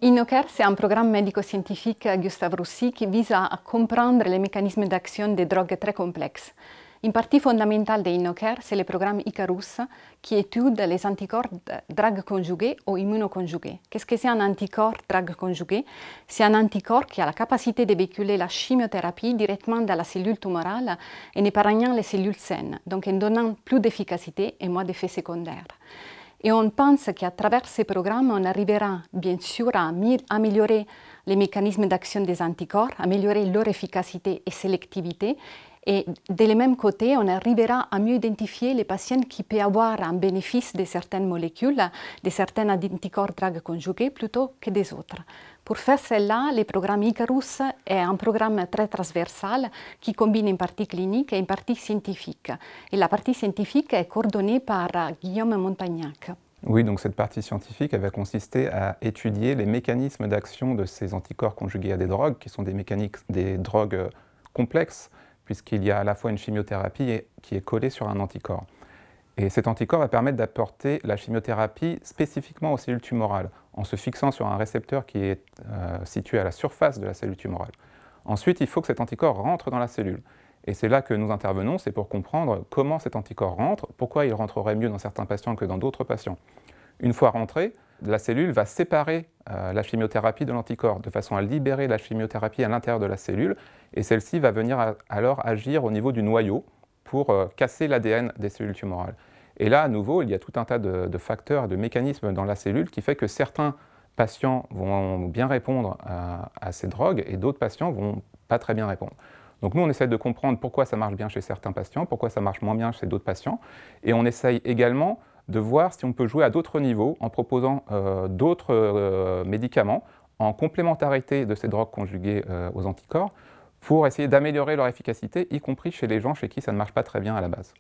InnoCare, c'est un programme médico-scientifique à Gustave Roussy qui vise à comprendre les mécanismes d'action des drogues très complexes. Une partie fondamentale de InnoCare, c'est le programme Icarus qui étudie les anticorps drug conjugués ou immunoconjugués. Qu'est-ce que c'est un anticorps drug conjugué? C'est un anticorps qui a la capacité de véhiculer la chimiothérapie directement dans la cellule tumorale en épargnant les cellules saines, donc en donnant plus d'efficacité et moins d'effets secondaires. Et on pense qu'à travers ces programmes, on arrivera bien sûr à améliorer les mécanismes d'action des anticorps, améliorer leur efficacité et sélectivité. Et de le même côté, on arrivera à mieux identifier les patients qui peuvent avoir un bénéfice de certaines molécules, de certains anticorps drug conjugués plutôt que des autres. Pour faire cela, le programme Icarus est un programme très transversal qui combine une partie clinique et une partie scientifique. Et la partie scientifique est coordonnée par Guillaume Montagnac. Oui, donc cette partie scientifique, elle va consister à étudier les mécanismes d'action de ces anticorps conjugués à des drogues, qui sont des drogues complexes, puisqu'il y a à la fois une chimiothérapie qui est collée sur un anticorps. Et cet anticorps va permettre d'apporter la chimiothérapie spécifiquement aux cellules tumorales, en se fixant sur un récepteur qui est situé à la surface de la cellule tumorale. Ensuite, il faut que cet anticorps rentre dans la cellule. Et c'est là que nous intervenons, c'est pour comprendre comment cet anticorps rentre, pourquoi il rentrerait mieux dans certains patients que dans d'autres patients. Une fois rentré, la cellule va séparer la chimiothérapie de l'anticorps, de façon à libérer la chimiothérapie à l'intérieur de la cellule, et celle-ci va venir alors agir au niveau du noyau pour casser l'ADN des cellules tumorales. Et là, à nouveau, il y a tout un tas de facteurs et de mécanismes dans la cellule qui fait que certains patients vont bien répondre à ces drogues et d'autres patients vont pas très bien répondre. Donc nous, on essaie de comprendre pourquoi ça marche bien chez certains patients, pourquoi ça marche moins bien chez d'autres patients, et on essaye également de voir si on peut jouer à d'autres niveaux en proposant d'autres médicaments en complémentarité de ces drogues conjuguées aux anticorps pour essayer d'améliorer leur efficacité, y compris chez les gens chez qui ça ne marche pas très bien à la base.